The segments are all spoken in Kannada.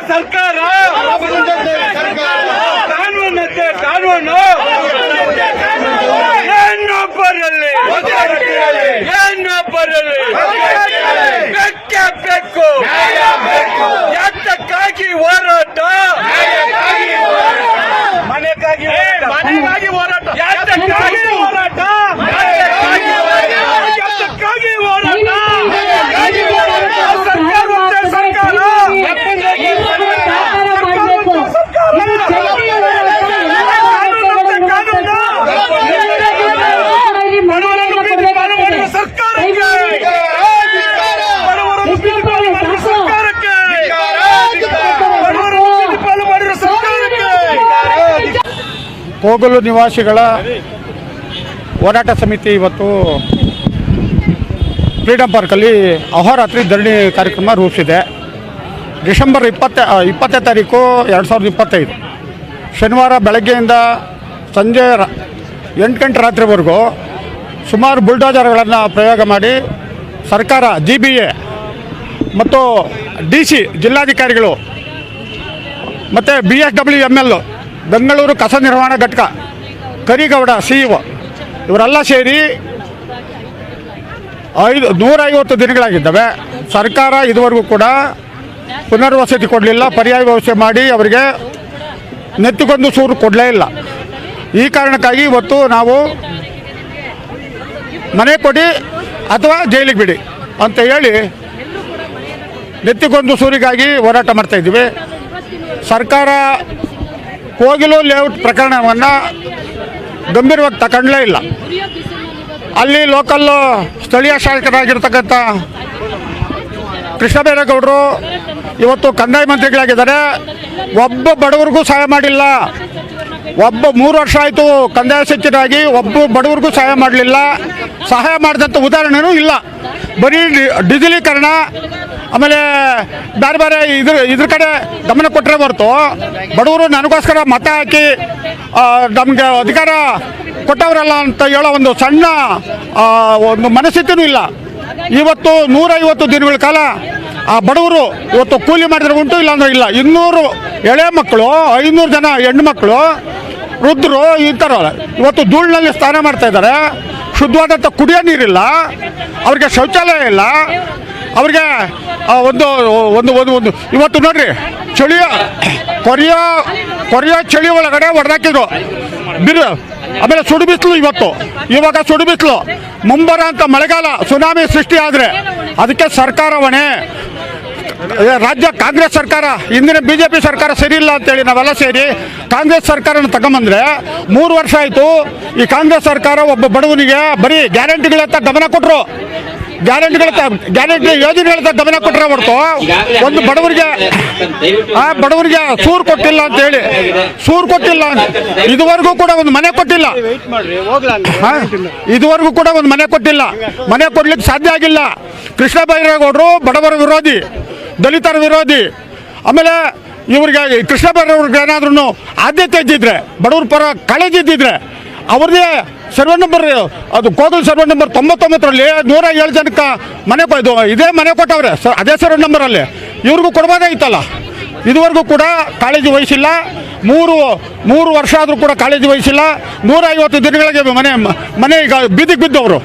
ಸರ್ಕಾರ ಕಾನೂನಂತೆ ಕಾನೂನು ಏನು ಬರಲಿ ಬೆಕ್ಕೆ ಬೇಕು ಯಾತಕ್ಕಾಗಿ ಹೋರಾಟ ಮನೆಗಾಗಿ ಹೋರಾಟ ಯಾತಕ್ಕಾಗಿ ಹೋರಾಟ ಕೋಗಲು ನಿವಾಸಿಗಳ ಹೋರಾಟ ಸಮಿತಿ ಇವತ್ತು ಫ್ರೀಡಮ್ ಪಾರ್ಕಲ್ಲಿ ಅಹೋರಾತ್ರಿ ಧರಣಿ ಕಾರ್ಯಕ್ರಮ ರೂಪಿಸಿದೆ. ಡಿಸೆಂಬರ್ 20ನೇ ತಾರೀಕು 2025 ಶನಿವಾರ ಬೆಳಗ್ಗೆಯಿಂದ ಸಂಜೆ 8 ಗಂಟೆ ರಾತ್ರಿವರೆಗೂ ಸುಮಾರು ಬುಲ್ಡೋಜರ್ಗಳನ್ನು ಪ್ರಯೋಗ ಮಾಡಿ ಸರ್ಕಾರ GBA ಮತ್ತು DC ಜಿಲ್ಲಾಧಿಕಾರಿಗಳು ಮತ್ತು BSWML ಬೆಂಗಳೂರು ಕಸ ನಿರ್ವಹಣಾ ಘಟಕ ಕರಿಗೌಡ CEO ಇವರೆಲ್ಲ ಸೇರಿ 150 ದಿನಗಳಾಗಿದ್ದಾವೆ. ಸರ್ಕಾರ ಇದುವರೆಗೂ ಕೂಡ ಪುನರ್ವಸತಿ ಕೊಡಲಿಲ್ಲ, ಪರ್ಯಾಯ ವ್ಯವಸ್ಥೆ ಮಾಡಿ ಅವರಿಗೆ ನೆತ್ತಿಗೊಂದು ಸೂರು ಕೊಡಲೇ ಇಲ್ಲ. ಈ ಕಾರಣಕ್ಕಾಗಿ ಇವತ್ತು ನಾವು ಮನೆ ಕೊಡಿ ಅಥವಾ ಜೈಲಿಗೆ ಬಿಡಿ ಅಂತ ಹೇಳಿ ನೆತ್ತಿಗೊಂದು ಸೂರಿಗಾಗಿ ಹೋರಾಟ ಮಾಡ್ತಾಯಿದ್ದೀವಿ. ಸರ್ಕಾರ ಕೋಗಿಲು ಲೇಔಟ್ ಪ್ರಕರಣವನ್ನು ಗಂಭೀರವಾಗಿ ತಗೊಂಡಲೇ ಇಲ್ಲ. ಅಲ್ಲಿ ಲೋಕಲ್ಲು ಸ್ಥಳೀಯ ಶಾಸಕರಾಗಿರ್ತಕ್ಕಂಥ ಕೃಷ್ಣ ಬೈರೇಗೌಡರು ಇವತ್ತು ಕಂದಾಯ ಮಂತ್ರಿಗಳಾಗಿದ್ದಾರೆ. ಒಬ್ಬ ಬಡವರಿಗೂ ಸಹಾಯ ಮಾಡಿಲ್ಲ. 3 ವರ್ಷ ಆಯಿತು ಕಂದಾಯ ಸಚಿವರಾಗಿ, ಒಬ್ಬ ಬಡವರಿಗೂ ಸಹಾಯ ಮಾಡಲಿಲ್ಲ. ಸಹಾಯ ಮಾಡಿದಂಥ ಉದಾಹರಣೆನೂ ಇಲ್ಲ. ಬರೀ ಡಿಜಿಲೀಕರಣ ಆಮೇಲೆ ಬೇರೆ ಬೇರೆ ಇದ್ರ ಕಡೆ ಗಮನ ಕೊಟ್ಟರೆ ಹೊರತು ಬಡವರು ನನಗೋಸ್ಕರ ಮತ ಹಾಕಿ ನಮಗೆ ಅಧಿಕಾರ ಕೊಟ್ಟವರಲ್ಲ ಅಂತ ಹೇಳೋ ಒಂದು ಸಣ್ಣ ಒಂದು ಮನಸ್ಥಿತಿನೂ ಇಲ್ಲ. ಇವತ್ತು 150 ದಿನಗಳ ಕಾಲ ಆ ಬಡವರು ಇವತ್ತು ಕೂಲಿ ಮಾಡಿದ್ರೆ ಉಂಟು, ಇಲ್ಲಾಂದ್ರೆ ಇಲ್ಲ. 200 ಎಳೆ ಮಕ್ಕಳು, 500 ಜನ ಹೆಣ್ಣು ಮಕ್ಕಳು, ವೃದ್ಧರು ಇಂಥವ್ರು ಇವತ್ತು ಧೂಳಿನಲ್ಲಿ ಸ್ನಾನ ಮಾಡ್ತಾ ಇದ್ದಾರೆ. ಶುದ್ಧವಾದಂಥ ಕುಡಿಯೋ ನೀರಿಲ್ಲ, ಅವ್ರಿಗೆ ಶೌಚಾಲಯ ಇಲ್ಲ, ಅವ್ರಿಗೆ ಒಂದು ಒಂದು ಒಂದು ಒಂದು ಇವತ್ತು ನೋಡ್ರಿ ಕೊರಿಯೋ ಚಳಿ ಒಳಗಡೆ ಹೊಡೆದಾಕಿದ್ರು ಬಿರು. ಆಮೇಲೆ ಸುಡು ಬಿಸಿಲು, ಇವಾಗ ಸುಡು ಬಿಸಿಲು, ಮುಂಬರ ಅಂತ ಮಳೆಗಾಲ ಸುನಾಮಿ ಸೃಷ್ಟಿ ಆದರೆ ಅದಕ್ಕೆ ಸರ್ಕಾರ ಹೊಣೆ. ರಾಜ್ಯ ಕಾಂಗ್ರೆಸ್ ಸರ್ಕಾರ, ಹಿಂದಿನ BJP ಸರ್ಕಾರ ಸರಿ ಇಲ್ಲ ಅಂತೇಳಿ ನಾವೆಲ್ಲ ಸೇರಿ ಕಾಂಗ್ರೆಸ್ ಸರ್ಕಾರನ ತಗೊಂಬಂದ್ರೆ 3 ವರ್ಷ ಆಯಿತು. ಈ ಕಾಂಗ್ರೆಸ್ ಸರ್ಕಾರ ಒಬ್ಬ ಬಡವನಿಗೆ ಬರೀ ಗ್ಯಾರಂಟಿಗಳತ್ತ ಗಮನ ಕೊಟ್ಟರು, ಗ್ಯಾರಂಟಿ ಯೋಜನೆಗಳತ್ತ ಗಮನ ಕೊಟ್ಟರೆ ಹೊರತು ಒಂದು ಬಡವರಿಗೆ ಸೂರು ಕೊಟ್ಟಿಲ್ಲ ಅಂತೇಳಿ, ಸೂರು ಕೊಟ್ಟಿಲ್ಲ. ಇದುವರೆಗೂ ಕೂಡ ಒಂದು ಮನೆ ಕೊಟ್ಟಿಲ್ಲ. ಇದುವರೆಗೂ ಕೂಡ ಒಂದು ಮನೆ ಕೊಟ್ಟಿಲ್ಲ. ಮನೆ ಕೊಡ್ಲಿಕ್ಕೆ ಸಾಧ್ಯ ಆಗಿಲ್ಲ. ಕೃಷ್ಣ ಬೈರೇಗೌಡರು ಬಡವರ ವಿರೋಧಿ, ದಲಿತರ ವಿರೋಧಿ. ಆಮೇಲೆ ಇವ್ರಿಗೆ ಕೃಷ್ಣ ಬೈರೇಗೌಡರಿಗೆ ಏನಾದ್ರೂ ಆದ್ಯತೆ ಇದ್ದಿದ್ರೆ, ಬಡವ್ರ ಪರ ಕಾಳಜಿ ಇದ್ದಿದ್ರೆ ಅವ್ರದ್ದೇ ಸರ್ವೆ ನಂಬರ್, ಅದು ಕೋಗಲ್ ಸರ್ವೆ ನಂಬರ್ 99ರಲ್ಲಿ 107 ಜನಕ್ಕೆ ಮನೆ ಇದೇ ಮನೆ ಕೊಟ್ಟವ್ರೆ, ಅದೇ ಸರ್ವೆ ನಂಬರಲ್ಲಿ. ಇವ್ರಿಗೂ ಕೊಡ್ಬೋದಾಗಿತ್ತಲ್ಲ. ಇದುವರೆಗೂ ಕೂಡ ಕಾಳಜಿ ವಹಿಸಿಲ್ಲ. 3 ವರ್ಷ ಆದರೂ ಕೂಡ ಕಾಳಜಿ ವಹಿಸಿಲ್ಲ. 150 ದಿನಗಳಿಗೆ ಮನೆ ಈಗ ಬೀದಿಗೆ ಬಿದ್ದವರು.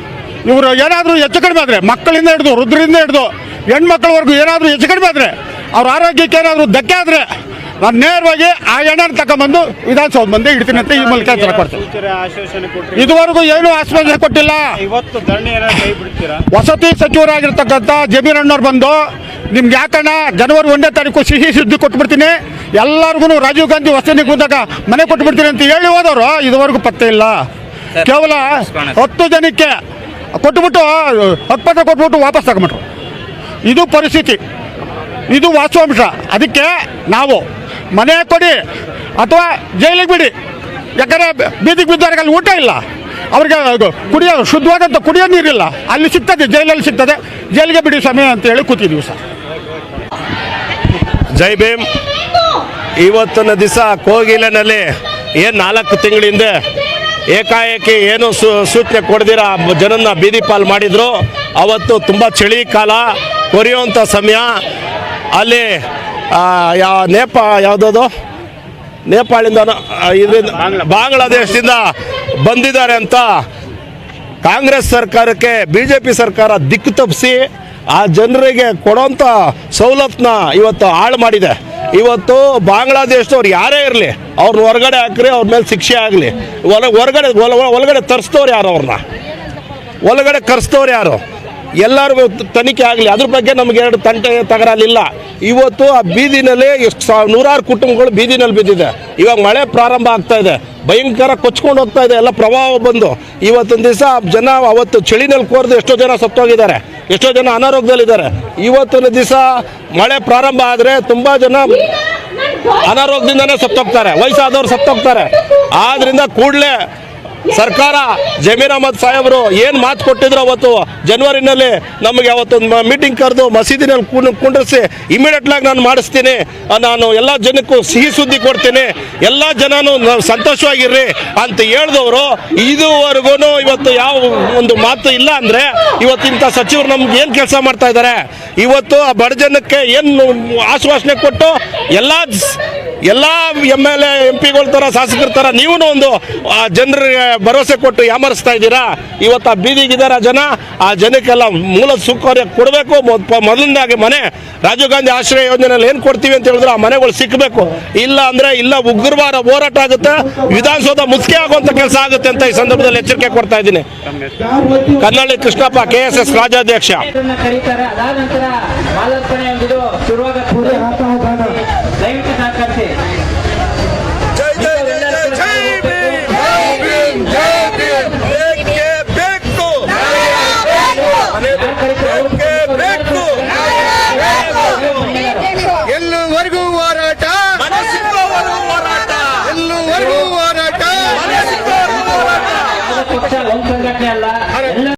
ಇವರು ಏನಾದರೂ ಹೆಚ್ಚು ಕಡಿಮೆ ಆದರೆ, ಮಕ್ಕಳಿಂದ ಹಿಡಿದು ವೃದ್ಧರಿಂದ ಹಿಡಿದು ಹೆಣ್ಮಕ್ಳವರೆಗೂ ಏನಾದರೂ ಹೆಚ್ಚು ಕಡಿಮೆ ಆದರೆ, ಅವ್ರ ಆರೋಗ್ಯಕ್ಕೆ ಏನಾದರೂ ಧಕ್ಕೆ ಆದರೆ ನಾನು ನೇರವಾಗಿ ಆ ಎಣ್ಣೆನ ತಗೊಂಬಂದು ವಿಧಾನಸೌಧ ಬಂದು ಇಡ್ತೀನಿ ಅಂತ ಈ ಮೂಲಕ ಎಚ್ಚರ ಕೊಡ್ತೀನಿ. ಇದುವರೆಗೂ ಏನೂ ಆಶ್ವಾಸನೆ ಕೊಟ್ಟಿಲ್ಲ. ವಸತಿ ಸಚಿವರಾಗಿರ್ತಕ್ಕಂಥ ಜಮೀರ್ ಅಣ್ಣವ್ರು ಬಂದು ನಿಮ್ಗೆ ಯಾಕಣ್ಣ ಜನವರಿ 1ನೇ ತಾರೀಕು ಸಿಹಿ ಸುದ್ದಿ ಕೊಟ್ಬಿಡ್ತೀನಿ, ಎಲ್ಲರಿಗೂ ರಾಜೀವ್ ಗಾಂಧಿ ವಸತಿ ನಿಗಮದಾಗ ಮನೆ ಕೊಟ್ಬಿಡ್ತೀನಿ ಅಂತ ಹೇಳಿ ಹೋದವರು ಇದುವರೆಗೂ ಪತ್ತೆ ಇಲ್ಲ. ಕೇವಲ 10 ಜನಕ್ಕೆ ಕೊಟ್ಟುಬಿಟ್ಟು 10 ಪತ್ರ ಕೊಟ್ಬಿಟ್ಟು ವಾಪಸ್ ತಗೊಂಬಿಟ್ರು. ಇದು ಪರಿಸ್ಥಿತಿ, ಇದು ವಾಸ್ತವಾಂಶ. ಅದಕ್ಕೆ ನಾವು ಮನೆ ಕೊಡಿ ಅಥವಾ ಜೈಲಿಗೆ ಬಿಡಿ. ಯಾಕಂದರೆ ಬೀದಿಗೆ ಬಿದ್ದವರಿಗೆ ಅಲ್ಲಿ ಊಟ ಇಲ್ಲ, ಅವ್ರಿಗೆ ಶುದ್ಧವಾದಂಥ ಕುಡಿಯೋ ನೀರಿಲ್ಲ. ಅಲ್ಲಿ ಸಿಗ್ತದೆ, ಜೈಲಲ್ಲಿ ಸಿಗ್ತದೆ, ಜೈಲಿಗೆ ಬಿಡಿ ಸಮಯ ಅಂತ ಹೇಳಿ ಕೂತಿದ್ದೀವಿ ಸರ್. ಜೈ ಭೀಮ್. ಇವತ್ತಿನ ದಿವಸ ಕೋಗಿಲಿನಲ್ಲಿ ಏನು 4 ತಿಂಗಳ ಹಿಂದೆ ಏಕಾಏಕಿ ಏನು ಸೂಚನೆ ಕೊಡ್ದಿರ ಜನನ್ನ ಬೀದಿ ಪಾಲು ಮಾಡಿದ್ರು. ಅವತ್ತು ತುಂಬ ಚಳಿ ಕಾಲ, ಕೊರೆಯುವಂಥ ಸಮಯ. ಅಲ್ಲಿ ಯಾವುದದು ನೇಪಾಳಿಂದ ಇದರಿಂದ ಬಾಂಗ್ಲಾದೇಶದಿಂದ ಬಂದಿದ್ದಾರೆ ಅಂತ ಕಾಂಗ್ರೆಸ್ ಸರ್ಕಾರಕ್ಕೆ BJP ಸರ್ಕಾರ ದಿಕ್ಕು ತಪ್ಪಿಸಿ ಆ ಜನರಿಗೆ ಕೊಡೋಂಥ ಸವಲತ್ತನ್ನ ಇವತ್ತು ಹಾಳು ಮಾಡಿದೆ. ಇವತ್ತು ಬಾಂಗ್ಲಾದೇಶದವ್ರು ಯಾರೇ ಇರಲಿ ಅವ್ರನ್ನ ಹೊರಗಡೆ ಹಾಕ್ರಿ, ಅವ್ರ ಮೇಲೆ ಶಿಕ್ಷೆ ಆಗಲಿ. ಒಳಗಡೆ ತರಿಸ್ತವ್ರು ಯಾರು, ಅವ್ರನ್ನ ಒಳಗಡೆ ಕರೆಸ್ತವ್ರು ಯಾರು, ಎಲ್ಲರಿಗೂ ತನಿಖೆ ಆಗಲಿ. ಅದ್ರ ಬಗ್ಗೆ ನಮಗೆ ಎರಡು ತಂಟೆ ತಗರಾಲಿಲ್ಲ. ಇವತ್ತು ಆ ಬೀದಿನಲ್ಲಿ ನೂರಾರು ಕುಟುಂಬಗಳು ಬೀದಿನಲ್ಲಿ ಬಿದ್ದಿದೆ. ಇವಾಗ ಮಳೆ ಪ್ರಾರಂಭ ಆಗ್ತಾ ಇದೆ, ಭಯಂಕರ ಕೊಚ್ಕೊಂಡು ಹೋಗ್ತಾ ಇದೆ, ಎಲ್ಲ ಪ್ರವಾಹ ಬಂದು. ಇವತ್ತೊಂದು ದಿವಸ ಜನ ಅವತ್ತು ಚಳಿನಲ್ಲಿ ಕೋರ್ದು ಎಷ್ಟೋ ಜನ ಸತ್ತೋಗಿದ್ದಾರೆ, ಎಷ್ಟೋ ಜನ ಅನಾರೋಗ್ಯದಲ್ಲಿದ್ದಾರೆ. ಇವತ್ತಿನ ದಿವಸ ಮಳೆ ಪ್ರಾರಂಭ ಆದರೆ ತುಂಬ ಜನ ಅನಾರೋಗ್ಯದಿಂದನೇ ಸತ್ತೋಗ್ತಾರೆ, ವಯಸ್ಸಾದವ್ರು ಸತ್ತೋಗ್ತಾರೆ. ಆದ್ದರಿಂದ ಕೂಡಲೇ ಸರ್ಕಾರ ಜಮೀರ್ ಅಹಮದ್ ಸಾಹೇಬರು ಏನು ಮಾತು ಕೊಟ್ಟಿದ್ರು ಅವತ್ತು ಜನವರಿನಲ್ಲಿ ನಮಗೆ ಅವತ್ತೊಂದು ಮೀಟಿಂಗ್ ಕರೆದು ಮಸೀದಿನಲ್ಲಿ ಕುಂಡ್ರಿಸಿ ಇಮಿಡಿಯೇಟ್ಲಾಗಿ ನಾನು ಮಾಡಿಸ್ತೀನಿ, ನಾನು ಎಲ್ಲ ಜನಕ್ಕೂ ಸಿಹಿ ಸುದ್ದಿ ಕೊಡ್ತೀನಿ, ಎಲ್ಲ ಜನನೂ ಸಂತೋಷವಾಗಿರ್ರಿ ಅಂತ ಹೇಳಿದವರು ಇದುವರೆಗೂ ಇವತ್ತು ಯಾವ ಒಂದು ಮಾತು ಇಲ್ಲ. ಅಂದರೆ ಇವತ್ತು ಇಂಥ ಸಚಿವರು ನಮ್ಗೆ ಏನು ಕೆಲಸ ಮಾಡ್ತಾ ಇದ್ದಾರೆ? ಇವತ್ತು ಆ ಬಡ ಜನಕ್ಕೆ ಏನು ಆಶ್ವಾಸನೆ ಕೊಟ್ಟು ಎಲ್ಲ MLA MP ಗಳ ಥರ ಶಾಸಕರ ಥರ ನೀವು ಒಂದು ಜನರಿಗೆ ಭರವಸೆ ಕೊಟ್ಟು ಯಾಮರಿಸ್ತಾ ಇದ್ದೀರಾ. ಇವತ್ತು ಆ ಬೀದಿಗಿದ್ದಾರೆ ಜನ, ಆ ಜನಕ್ಕೆಲ್ಲ ಮೂಲ ಸೌಕರ್ಯ ಕೊಡಬೇಕು. ಮೊದಲನೇದಾಗಿ ಮನೆ ರಾಜೀವ್ ಗಾಂಧಿ ಆಶ್ರಯ ಯೋಜನೆಯಲ್ಲಿ ಏನು ಕೊಡ್ತೀವಿ ಅಂತ ಹೇಳಿದ್ರೆ ಆ ಮನೆಗಳು ಸಿಕ್ಕಬೇಕು. ಇಲ್ಲ ಅಂದರೆ ಇಲ್ಲ ಉಗ್ರವಾದ ಹೋರಾಟ ಆಗುತ್ತೆ, ವಿಧಾನಸೌಧ ಮುಸ್ಕೆ ಆಗುವಂಥ ಕೆಲಸ ಆಗುತ್ತೆ ಅಂತ ಈ ಸಂದರ್ಭದಲ್ಲಿ ಎಚ್ಚರಿಕೆ ಕೊಡ್ತಾ ಇದ್ದೀನಿ. ಕನ್ನಳ್ಳಿ ಕೃಷ್ಣಪ್ಪ, KSS ರಾಜ್ಯಾಧ್ಯಕ್ಷ. ಕರೀತಾರೆ. ಅದಾದ ನಂತರ ಮಾಲಾರ್ಪಣೆ ಶುರುವಾಗತ್ತೆ.